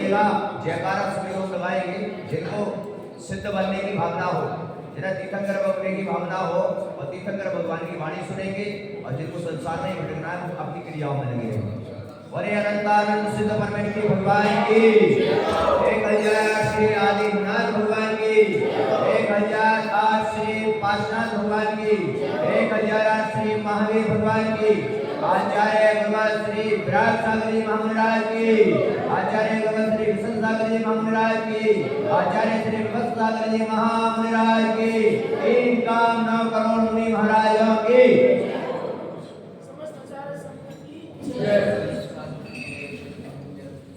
बोलिएगा, जयकारा सभी लोग लगाएंगे। जिनको सिद्ध बनने की भावना हो, जिन्हें तीर्थंकर बनने की भावना हो और तीर्थंकर भगवान की वाणी सुनेंगे, और जिनको संसार में भटकना है वो अपनी क्रियाओं में लगे रहेंगे। वरे अनंतानंद सिद्ध परमेश्वर भगवान की 1000 श्री आदिनाथ भगवान की 1008 श्री पार्श्वनाथ भगवान की 1008 श्री महावीर भगवान की आचार्य भगवान श्री विराट सागर जी महाराज की आचार्य भगवान श्री विष्णु सागर जी महाराज की आचार्य श्री विभक्त सागर जी महाराज की इन काम 9 करोड़ मुनि महाराजों की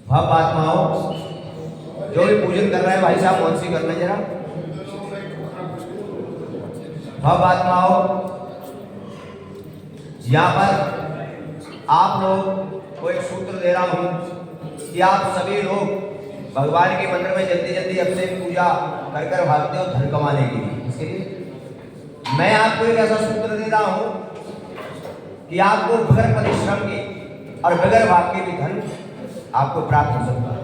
भव आत्माओं। जो भी पूजन कर रहे हैं भाई साहब मौन सी कर लें जरा। भव आत्माओं, यहाँ पर आप लोग को एक सूत्र दे रहा हूं कि आप सभी लोग भगवान के मंदिर में जल्दी जल्दी अपने पूजा कर कर भागते हो धन कमाने के लिए। इसके लिए मैं आपको एक ऐसा सूत्र दे रहा हूं कि आपको बगैर परिश्रम के और बगैर भाग के भी धन आपको प्राप्त हो सकता है।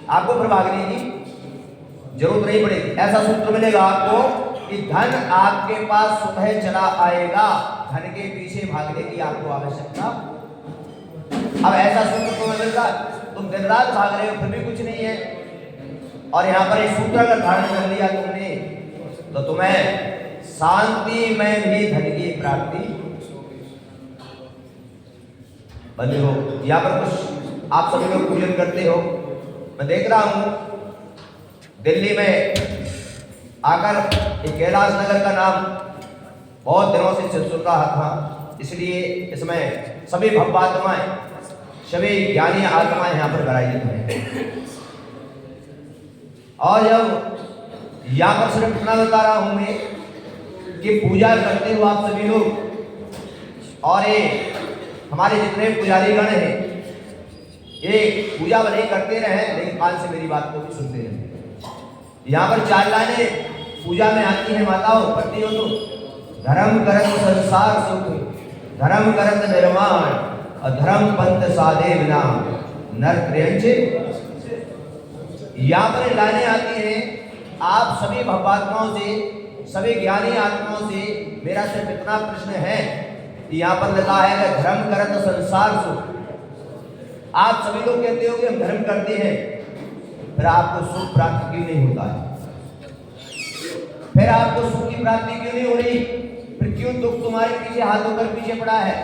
आपको फिर भागने की जरूरत नहीं पड़ेगी। ऐसा सूत्र मिलेगा आपको कि धन आपके पास स्वतः चला आएगा, धन के पीछे भागने की आपको आवश्यकता। अब ऐसा सूत्र तुम्हें मिल रहा, तुम दिन रात भाग रहे हो फिर भी कुछ नहीं है, और यहाँ पर एक सूत्र अगर धारण कर लिया तुमने तो तुम्हें शांति में भी धन की प्राप्ति बने हो। यहाँ पर कुछ आप सभी लोग पूजन करते हो, मैं देख रहा हूं दिल्ली में आकर एक कैलाश नगर का नाम बहुत दिनों से सुन रहा था, इसलिए इसमें सभी भव्यात्माएं सभी ज्ञानी आत्माएं यहाँ पर विराजित हैं। और जब यहाँ पर सिर्फ इतना बता रहा हूं मैं कि पूजा करते हो आप सभी लोग, और ये हमारे जितने पुजारी गण हैं ये पूजा भले ही करते रहे लेकिन कान से मेरी बात को भी सुनते रहे। यहाँ पर 4 लाइनें पूजा में आती है माताओं, पढ़ती हो तो। धर्म करत संसार सुख, धर्म करत निर्माण, अधर्म पंथ साधे विना नर प्रियंचे। यहाँ पर लाइनें आती हैं। आप सभी भवात्माओं से, सभी ज्ञानी आत्माओं से मेरा सिर्फ इतना प्रश्न है कि यहाँ पर लिखा है कि धर्म करत संसार सुख। आप सभी लोग कहते हो कि हम धर्म करते हैं, फिर आपको सुख प्राप्त क्यों नहीं होता है? फिर आपको सुख की प्राप्ति क्यों नहीं हो रही? फिर क्यों दुख तुम्हारे पीछे हाथ होकर पीछे पड़ा है?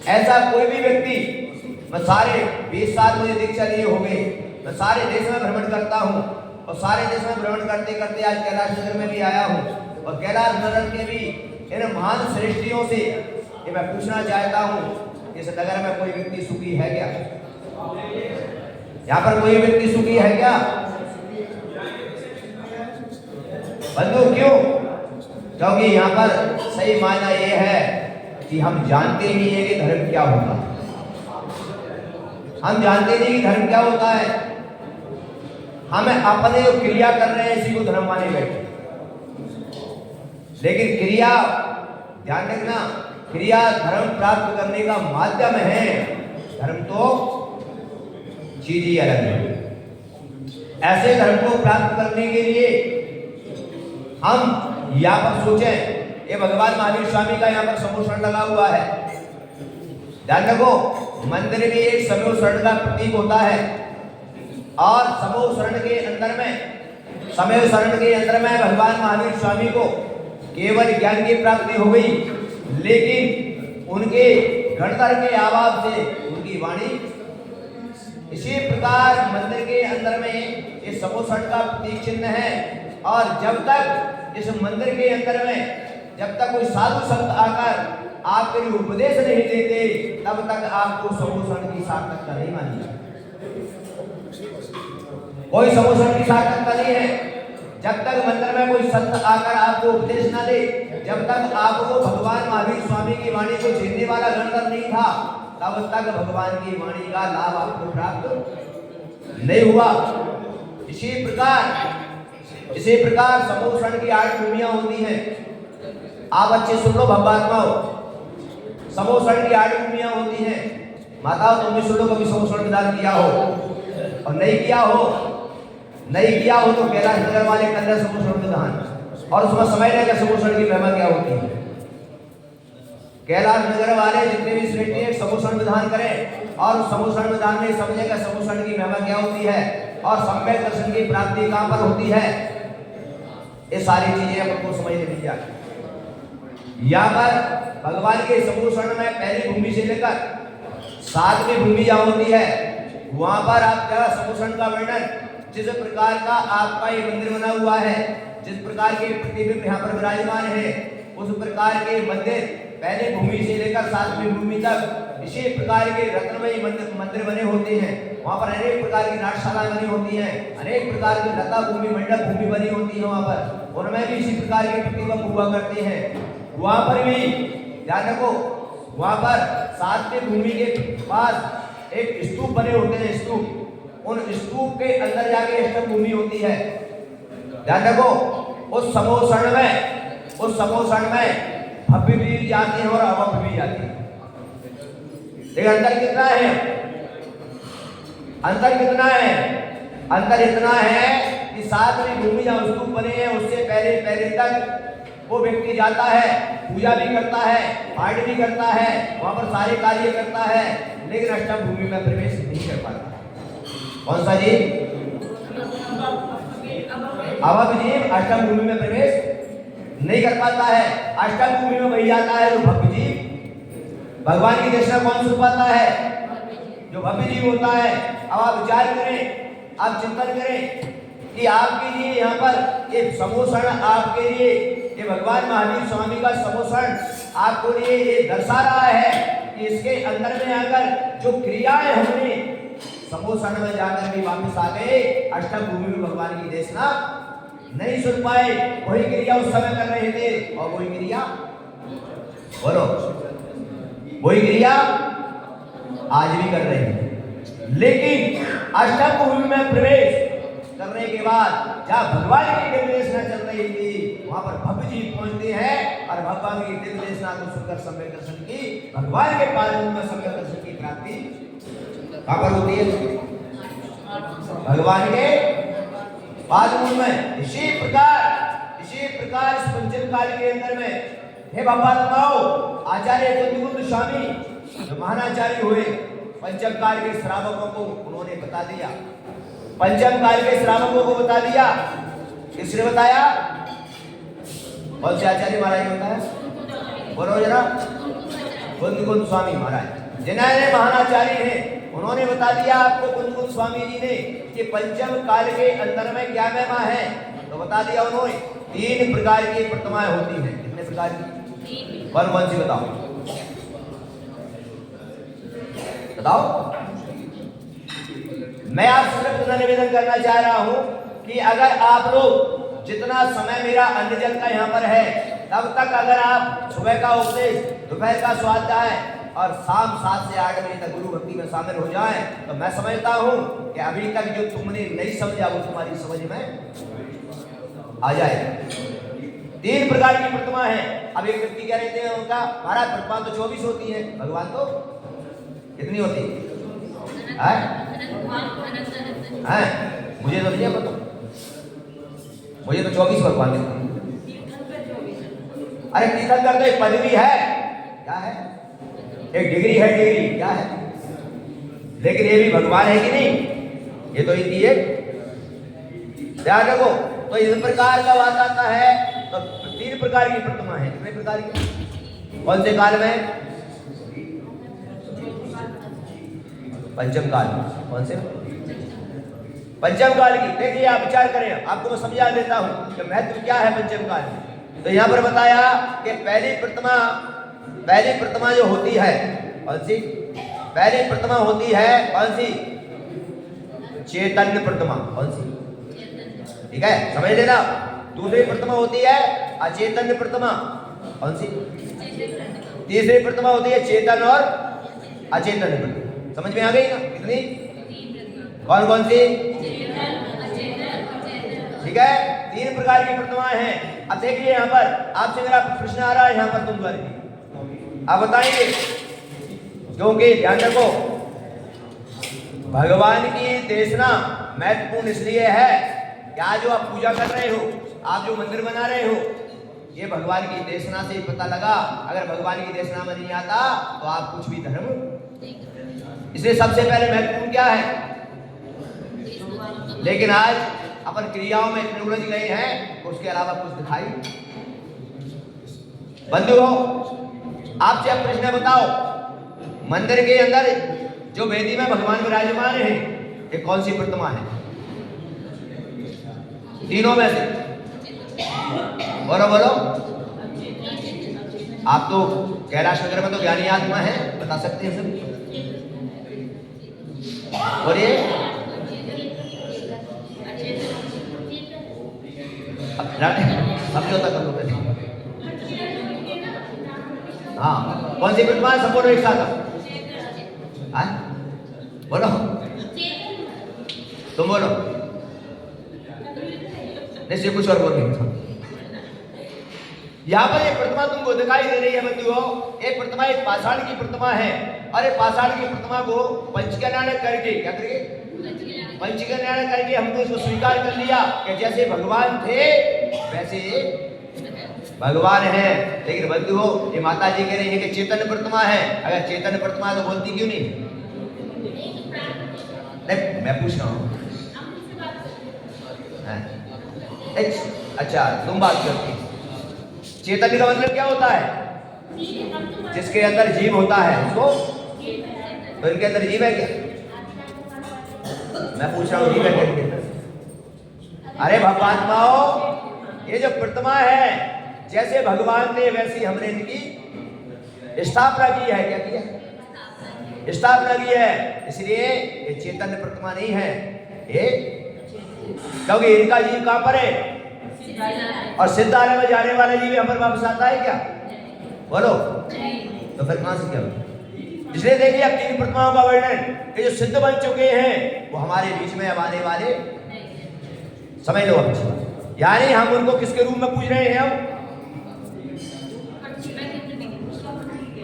ऐसा कोई भी व्यक्ति, मैं सारे 20 साल मुझे दीक्षा लिए हो गए, मैं सारे देश में भ्रमण करता हूँ, और सारे देश में भ्रमण करते करते आज कैलाश नगर में भी आया हूँ, और कैलाश नगर के भी इन महान श्रेष्ठियों से ये मैं पूछना चाहता हूँ, इस नगर में कोई व्यक्ति सुखी है क्या? यहाँ पर कोई व्यक्ति सुखी है क्या बंधु? क्यों? क्योंकि यहाँ पर सही मायना ये है कि हम जानते ही है कि धर्म क्या होता है। हम जानते नहीं कि धर्म क्या होता है। हम अपने जो क्रिया कर रहे हैं इसी को धर्म माने बैठे, लेकिन क्रिया, ध्यान रखना, क्रिया धर्म प्राप्त करने का माध्यम है, धर्म तो चीज ही अलग है। ऐसे धर्म को प्राप्त करने के लिए हम यहाँ पर सोचें, ये भगवान महावीर स्वामी का यहाँ पर समूह लगा हुआ है। ध्यान रखो, मंदिर भी एक समूह शरण का प्रतीक होता है, और समूह शरण के अंदर में भगवान महावीर स्वामी को केवल ज्ञान की प्राप्ति हो गई, लेकिन उनके गणधर के अभाव से उनकी वाणी। इसी प्रकार मंदिर के अंदर में ये समोसण का प्रतीक चिन्ह है, और जब तक इस मंदिर के अंदर में जब तक कोई साधु संत आकर आपके लिए उपदेश नहीं देते, तब तक आपको समोसण की सार्थकता नहीं मानी जाती। कोई समोसण की सार्थकता नहीं है जब तक मंदिर में कोई संत आकर आपको उपदेश ना दे, जब तक आपको भगवान महावीर स्वामी की वाणी को झेलने वाला गणधर नहीं था, तब तक भगवान की वाणी का लाभ आपको प्राप्त नहीं हुआ। इसी प्रकार समोसण की 8 भूमियां होती हैं। आप अच्छे सुन लो भवात्माओं, समोसण की 8 भूमियां होती हैं। माताओं तुम भी सुन लो, कभी समूषण विधान किया हो और नहीं किया हो तो कैलाश नगर वाले कन्या समूषण विधान, और उसमें समझ लेगा समूषण की महिमा क्या होती है। कैलाश नगर वाले जितने भी श्रेष्ठी एक समूषण विधान करें और उस समूषण विधान में समझेगा समूषण की महिमा क्या होती है और सम्यक दर्शन की प्राप्ति कहां पर होती है। ये सारी चीजें हमको समझने मिल जाती। यहाँ पर भगवान के समूषण में पहली भूमि से लेकर 7वीं भूमि जहाँ होती है, वहां पर आपका समूषण का वर्णन, जिस प्रकार का आपका ये मंदिर बना हुआ है, जिस प्रकार के प्रतिबिंब यहाँ पर विराजमान है, उस प्रकार के मंदिर पहले भूमि से लेकर 7वीं भूमि तक इसी प्रकार के रत्नमयी मंदिर बने होते हैं। वहाँ पर अनेक प्रकार की नाट्यशालाएं बनी होती हैं, अनेक प्रकार की लता भूमि मंडप भूमि बनी होती है। वहाँ पर उनमें भी इसी प्रकार के प्रतिबिंब हुआ करते हैं। वहाँ पर भी ध्यान रखो, वहाँ पर 7वीं भूमि के पास एक स्तूप बने होते हैं। स्तूप, उन स्तूप के अंदर जाके अष्टम भूमि होती है। ध्यान रखो, उस समूषण में भव्य भी जाती है और अभव्य भी जाती है। लेकिन अंतर कितना है? अंतर इतना है कि 7वीं भूमि जहाँ स्तूप बने हैं उससे पहले तक वो व्यक्ति जाता है, पूजा भी करता है, पाठ भी करता है, वहां पर सारे कार्य करता है, लेकिन अष्टम भूमि में प्रवेश नहीं कर पाता। कौन सा जीव? अभव्य जीव अष्टम भूमि में प्रवेश नहीं कर पाता है। अष्टम भूमि में वही आता है जो भव्य जीव भगवान की दर्शन कौन सुन पाता है? जो भव्य जीव होता है। अब आप विचार करें, आप चिंतन करें कि आपके लिए यहाँ पर ये समूषण, आपके लिए ये भगवान महावीर स्वामी का समूषण आपको लिए ये दर्शा रहा है कि इसके अंदर में आकर जो क्रियाएं हमने समूषण में जाकर भी वापस आ गए, अष्टम भूमि में भगवान की देशना नहीं सुन पाए। वही क्रिया उस समय कर रहे थे और वही क्रिया, बोलो, वही क्रिया आज भी कर रहे हैं। लेकिन अष्टम भूमि में प्रवेश करने के बाद जहाँ भगवान की दिव्य देशना चल रही थी, वहां पर भव्य जी पहुंचते हैं और भगवान की दिव्य देशना को सुनकर सम्यक दर्शन की, भगवान के पाद में सम्यक दर्शन की प्राप्ति कहां पर होती है? भगवान के पाद में। इसी प्रकार इस पंचम काल के अंदर में हे बाबाओ, आचार्य कुंद स्वामी जो महानाचार्य हुए, पंचम काल के श्रावकों को उन्होंने बता दिया, पंचम काल के श्रावकों को बता दिया। किसने बताया? कौन से आचार्य महाराज होता है? बोलो जरा। कुंद स्वामी महाराज जिन्होंने महानाचार्य हैं, उन्होंने बता दिया आपको कुंद स्वामी जी ने कि पंचम काल के अंदर में क्या महिमा है। तो बता दिया उन्होंने 3 प्रकार की प्रतिमाएं होती हैं। कितने प्रकार की? कौन सी बताओ? मैं आपसे सिर्फ इतना निवेदन करना चाह रहा हूं कि अगर आप लोग जितना समय मेरा अन्न जल का यहाँ पर है, तब तक अगर आप सुबह का उपदेश, दोपहर का स्वाध्याय और शाम 7 से 8 बजे तक गुरु भक्ति में शामिल हो जाएं, तो मैं समझता हूं कि अभी तक जो तुमने नहीं समझा वो तुम्हारी समझ में आ जाएगा। 3 प्रकार की प्रतिमा है। अब एक व्यक्ति कह रहे थे उनका महाराज प्रतिमा तो 24 होती है, भगवान तो कितनी होती है? मुझे तो नहीं पता, मुझे तो 24 भगवान दिखते। अरे तीर्थंकर तो एक पदवी है, क्या है? एक डिग्री है, डिग्री क्या है? लेकिन ये भी भगवान है कि नहीं? ये तो इनकी एक ध्यान रखो। तो इस प्रकार का बात आता है। तो 3 प्रकार की प्रतिमा है। कितने प्रकार की? कौन से काल में? पंचम काल में। कौन से? पंचम काल की। देखिए आप विचार करें, आपको मैं समझा देता हूं कि महत्व क्या है पंचम काल में। तो यहाँ पर बताया कि पहली प्रतिमा जो होती है, कौन सी? पहली प्रतिमा होती है कौन सी? चैतन्य प्रतिमा। कौन सी? ठीक है, समझ लेना। दूसरी प्रतिमा होती है अचेतन्य प्रतिमा। कौन सी? तीसरी प्रतिमा होती है चेतन और अचेतन प्रतिमा। समझ में आ गई ना? कितनी? कौन सी? ठीक है, 3 प्रकार की प्रतिमाएं हैं। अब देखिए यहाँ पर आपसे मेरा प्रश्न आ रहा है, यहाँ पर तुम द्वारा आप बताएंगे क्योंकि ध्यान रखो, भगवान की देशना महत्वपूर्ण इसलिए है कि आज जो आप पूजा कर रहे हो, आप जो मंदिर बना रहे हो, ये भगवान की देशना से ही पता लगा। अगर भगवान की देशना में नहीं आता तो आप कुछ भी धर्म। इसलिए सबसे पहले महत्वपूर्ण क्या है? लेकिन आज अपन क्रियाओं में इतने उलझ गए हैं, उसके अलावा कुछ दिखाई। बंधुओं, आपसे अब प्रश्न बताओ, मंदिर के अंदर जो वेदी में भगवान विराजमान है, ये कौन सी प्रतिमा है? तीनों में से बोलो बोलो। आप तो कैलाश नगर में तो ज्ञानी आत्मा है, बता सकते हैं सब। बोलिए। समझौता कर लो पहले। हाँ, कौन सी प्रतिमा है? सब बोलो एक साथ। हाँ बोलो, तुम बोलो। नहीं, कुछ और बोलो। यहाँ पर ये प्रतिमा तुमको दिखाई दे रही है बंधुओं, ये प्रतिमा एक पाषाण की प्रतिमा है। और ये पाषाण की प्रतिमा को पंचकल्याण करके, क्या करके? पंचकल्याण करके हमने इसको स्वीकार कर लिया कि जैसे भगवान थे वैसे भगवान है। लेकिन बंधुओं, ये माता जी कह रही है कि चैतन्य प्रतिमा है। अगर चैतन्य प्रतिमा है तो बोलती क्यों नहीं? नहीं, मैं पूछ रहा हूँ। अच्छा, तुम बात करती। चैतन्य का मतलब क्या होता है? जिसके अंदर जीव होता है उसको। तो इनके अंदर जीव है क्या? मैं पूछ रहा हूँ, जीव है क्या इनके अंदर? अरे भगवात्माओ, ये जो प्रतिमा है, जैसे भगवान थे वैसी हमने इनकी स्थापना की है। क्या किया? स्थापना की है। इसलिए ये चैतन्य प्रतिमा नहीं है ये, क्योंकि इनका जीव कहां पर है? और सिद्धालय में जाने वाला जीव यहाँ पर वापस आता है क्या? बोलो। तो फिर कहां से क्या? इसलिए देखिए, अब तीन प्रतिमाओं का वर्णन, ये जो सिद्ध बन चुके हैं वो हमारे बीच में अब आने वाले। समझ लो अच्छी। यानी हम उनको किसके रूप में पूज रहे हैं?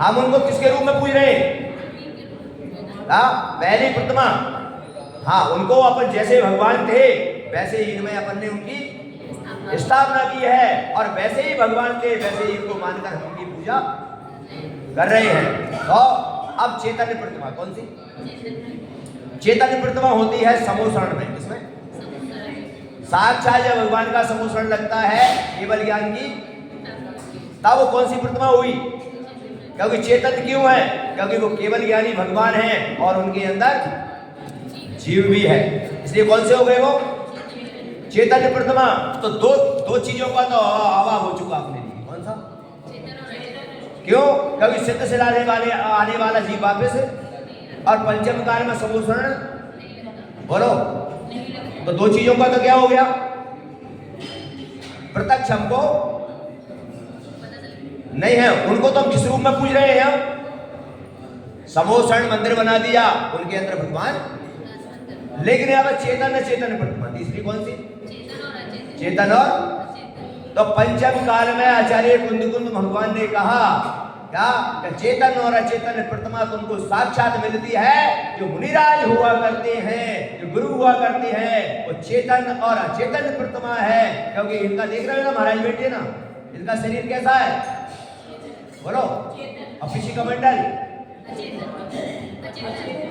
हम उनको किसके रूप में पूज रहे हैं? पहली प्रतिमा, हाँ, उनको अपन जैसे भगवान थे वैसे ही इनमें अपन ने उनकी स्थापना की है, और वैसे ही भगवान थे वैसे ही इनको मानकर हम उनकी पूजा कर रहे हैं। तो अब चैतन्य प्रतिमा कौन सी? चैतन्य प्रतिमा होती है समोषण में। किसमें? साक्षात जब भगवान का समोषण लगता है केवल ज्ञान की, तब वो कौन सी प्रतिमा हुई? क्योंकि चेतन क्यों है? क्योंकि वो केवल ज्ञानी भगवान हैं और उनके अंदर जीव भी है। इसलिए कौन से हो गए वो? चैतन्य प्रतिमा। तो दो चीजों का तो अभाव हो चुका अपने लिए। कौन सा? क्यों? क्योंकि सिद्ध से आने वाला जीव वापस है, और पंचम काल में समोषण। बोलो। तो दो चीजों का तो क्या हो गया? प्रत्यक्ष हमको नहीं है, उनको तो हम किस रूप में पूज रहे हैं? समोषण मंदिर बना दिया, उनके अंदर भगवान। लेकिन यहाँ पर चेतन प्रतिमा। तीसरी कौन सी? चेतन और। तो पंचम काल में आचार्य कुंद भगवान ने कहा क्या? चेतन और अचेतन प्रतिमा तुमको साक्षात मिलती है। जो मुनिराज हुआ करते हैं, जो गुरु हुआ करते हैं, वो चेतन और अचेतन प्रतिमा है। क्योंकि इनका देख रहे हो ना महाराज बेटे ना, इनका शरीर कैसा है? बोलो। और पीछे का मंडल,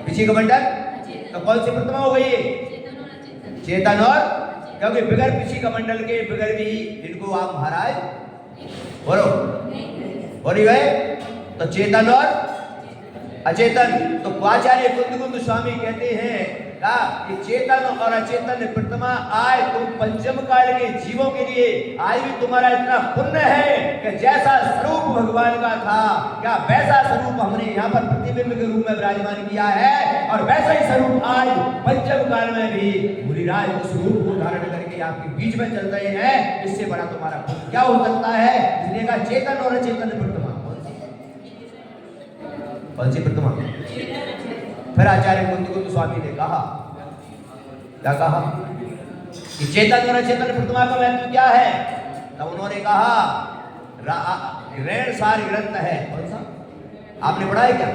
पीछे का मंडल, तो कौन सी प्रतिमा हो गई ये? चेतन और। क्योंकि बिगर पीछे का मंडल के बिगर भी इनको आप महाराज बोलो बोली गए। तो चेतन और अचेतन। तो आचार्य कुंद स्वामी कहते हैं कि चेतन और अचेतन प्रतिमा आज तुम पंचम काल के जीवों के लिए आज भी तुम्हारा इतना पुण्य है कि जैसा स्वरूप भगवान का था, क्या वैसा स्वरूप हमने यहाँ पर प्रतिबिंब के रूप में विराजमान किया है, और वैसा ही स्वरूप आज पंचम काल में भी मुनिराज उस रूप को धारण करके आपके बीच में चल रहे हैं। इससे बड़ा तुम्हारा पुण्य क्या हो सकता है? इसलिए कहा चेतन और अचेतन प्रतिमा। कौन सी प्रतिमा? फिर आचार्य कुंद स्वामी ने कहा, क्या कहा? कि चेतन और अचेतन प्रतिमा का महत्व क्या है? तब उन्होंने कहा ऋण सार ग्रंथ है। कौन सा? आपने पढ़ा है क्या?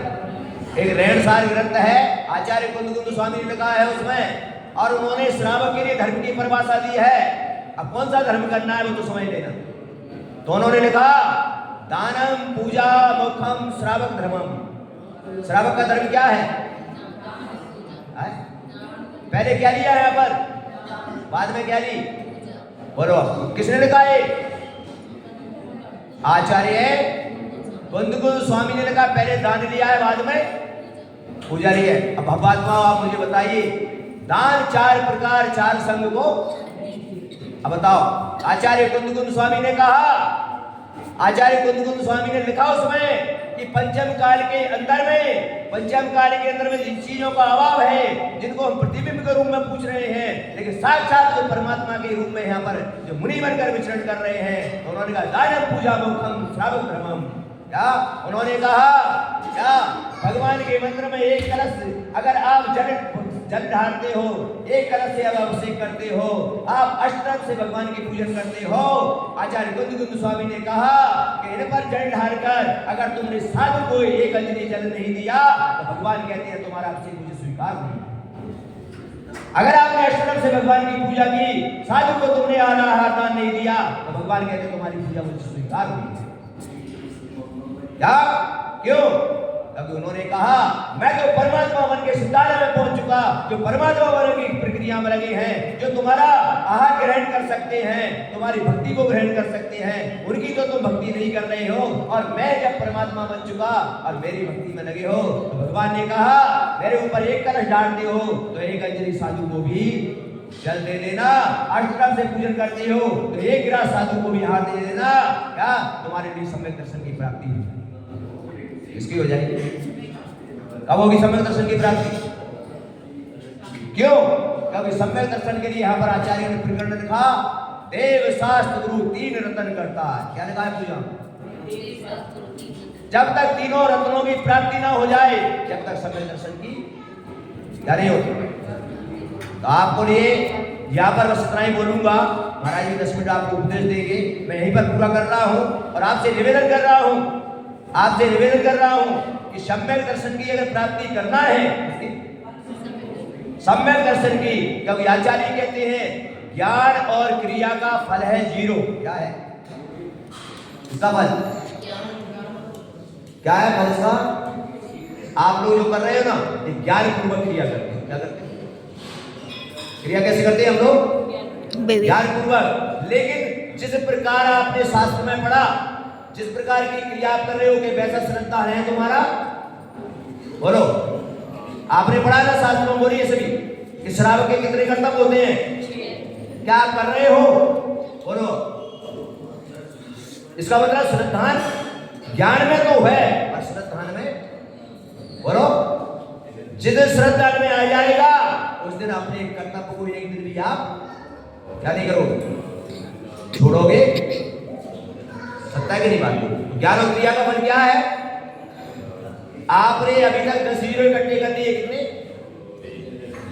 एक रेणसार ग्रंथ है, आचार्य कुंद स्वामी ने लिखा है उसमें, और उन्होंने श्रावक के लिए धर्म की परिभाषा दी है। अब कौन सा धर्म करना है वो तो समझ लेना। तो उन्होंने लिखा दानम पूजा मोक्षम श्रावक धर्मम। श्रावक का धर्म क्या है? पहले क्या लिया है यहाँ पर, बाद में क्या ली? बोलो किसने लिखा है? आचार्य कुंद स्वामी ने लिखा, पहले दान लिया है बाद में पूजा ली है। अब भगवात्मा आप मुझे बताइए, दान 4 प्रकार 4 संघ को, अब बताओ। आचार्य कुंद स्वामी ने कहा, आचार्य कुंद स्वामी ने लिखा उसमें कि पंचम काल के अंदर में जिन चीजों का अभाव है, जिनको हम प्रतिबिंब के रूप में पूछ रहे हैं, लेकिन साक्षात जो परमात्मा के रूप में यहाँ पर जो मुनि बनकर विचरण कर रहे हैं, तो उन्होंने कहा दानम पूजा मोक्षम श्रावक धर्मम। क्या उन्होंने कहा? क्या भगवान के मंत्र में एक कलश अगर आप जल ढालते हो, एक कलश से आप अभिषेक करते हो, आप अष्टम से भगवान की पूजन करते हो। आचार्य कुंद स्वामी ने कहा कि इन पर जल ढालकर अगर तुमने साधु को एक अंजलि जल नहीं दिया तो भगवान कहते हैं तुम्हारा अभिषेक मुझे स्वीकार नहीं। अगर आपने अष्टम से भगवान की पूजा की, साधु को तुमने आहार दान नहीं दिया तो भगवान कहते हैं तुम्हारी पूजा मुझे स्वीकार नहीं। क्या? क्यों? क्योंकि उन्होंने कहा मैं तो परमात्मा बन के सिद्धार्थ में पहुंच चुका, जो परमात्मा बनने की प्रक्रिया में लगे हैं, जो तुम्हारा आहार ग्रहण कर सकते हैं, तुम्हारी भक्ति को ग्रहण कर सकते हैं, उनकी तो तुम भक्ति नहीं कर रहे हो। और मैं जब परमात्मा बन चुका और मेरी भक्ति में लगे हो, तो भगवान ने कहा मेरे ऊपर एक कलश डालते हो तो एक अंजलि साधु को भी जल दे देना। अष्टम से पूजन करते हो तो एक गिलास साधु को भी हार दे देना। क्या तुम्हारे लिए सम्यक दर्शन की प्राप्ति इसकी हो जाएगी? कब होगी सम्यक दर्शन की प्राप्ति? क्यों? क्योंकि सम्यक दर्शन के लिए यहाँ पर आचार्य ने प्रकरण लिखा, देव शास्त्र गुरु 3 रत्न करता है। क्या लिखा है पूजा? जब तक तीनों रत्नों की प्राप्ति ना हो जाए, जब तक सम्यक दर्शन की क्या नहीं होती। तो आपको लिए यहाँ पर बस इतना ही बोलूंगा। महाराज जी 10 मिनट आपको उपदेश देंगे, मैं यहीं पर पूरा कर रहा हूँ और आपसे निवेदन कर रहा हूँ कि सम्यक दर्शन की अगर प्राप्ति करना है, सम्यक दर्शन की, क्योंकि आचार्य कहते हैं ज्ञान और क्रिया का फल है 0। क्या है इसका फल? क्या है फल इसका? आप लोग जो कर रहे हो ना, ज्ञान पूर्वक क्रिया करते हैं। क्या करते हैं? क्रिया कैसे करते हैं हम लोग? ज्ञान पूर्वक। लेकिन जिस प्रकार आपने शास्त्र में पढ़ा, जिस प्रकार की क्रिया आप कर रहे हो कि वैसा श्रद्धा है तुम्हारा, बोलो आपने पढ़ा ना शास्त्र में, बोलिए सभी कि श्रावक के कितने कर्तव्य होते हैं? क्या आप कर रहे हो? बोलो। इसका मतलब श्रद्धान ज्ञान में तो है और श्रद्धान में, बोलो जिस दिन श्रद्धा में आ जाएगा उस दिन अपने कर्तव्य को एक दिन भी आप क्या नहीं करोगे, छोड़ोगे। सत्ता की नहीं बात। ज्ञान और क्रिया का फल क्या है? आपने अभी तक 10 जीरो इकट्ठे कर लिए कितने,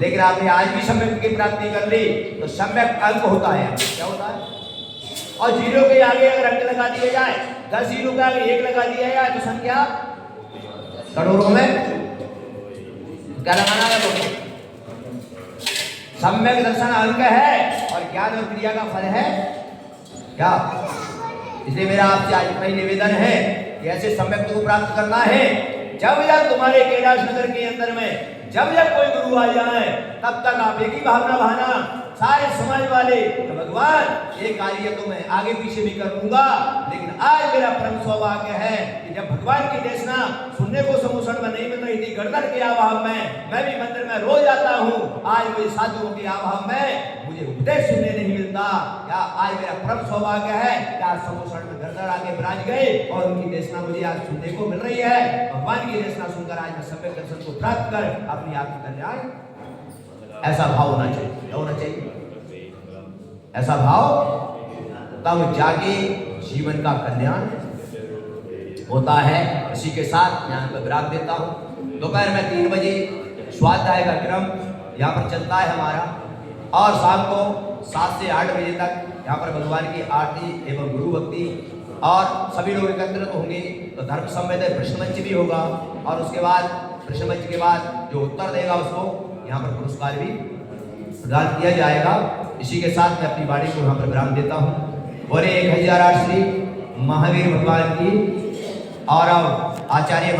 लेकिन आपने आज भी सम्यक की प्राप्ति कर ली तो सम्यक अंक होता है। क्या होता है? और जीरो के आगे अगर अंक लगा दिया जाए, 10 जीरो के आगे 1 लगा दिया जाए तो संख्या करोड़ों में क्या लगाना है? तो सम्यक दर्शन अंक है और ज्ञान और क्रिया का फल है क्या? इसलिए मेरा आपसे आज इतना ही निवेदन है कि ऐसे सम्यक को प्राप्त करना है। जब जब तुम्हारे कैलाश नगर के अंदर में जब कोई गुरु आ जाए, तब तक आप एक ही भावना बहाना सारे समाज वाले, तो भगवान ये कार्य तो मैं आगे पीछे भी कर लूंगा। लेकिन आज मेरा परम सौभाग्य है कि जब भगवान की देशना सुनने को समुसण में नहीं मिल रही थी, गर्दन के अभाव में मैं भी मंदिर में रोज आता हूँ, आज मुझे साधुओं के अभाव में मुझे उपदेश सुनने नहीं मिलता। या आज मेरा परम सौभाग्य है कि आज समुसण में गर्दन आगे विराज गए और उनकी देशना मुझे आज सुनने को मिल रही है। भगवान की देशना सुनकर आज मैं सम्यक दर्शन को प्राप्त कर अपनी आत्मकल्याण, ऐसा भाव होना चाहिए। क्या होना चाहिए? ऐसा भाव, तब जाके जीवन का कल्याण होता है। इसी के साथ यहाँ पर विराम देता हूँ। दोपहर में 3 बजे स्वाध्याय का क्रम यहाँ पर चलता है हमारा, और शाम को 7 से 8 बजे तक यहाँ पर भगवान की आरती एवं गुरु भक्ति, और सभी लोग एकत्रित होंगे तो धर्म संवेदन प्रश्न मंच भी होगा। और उसके बाद प्रश्न मंच के बाद जो उत्तर देगा उसको यहाँ पर पुरस्कार भी प्रदान किया जाएगा। इसी के साथ मैं अपनी वाणी को यहाँ पर विराम देता हूँ। बोले 1008 श्री महावीर भगवान की। और अब आचार्य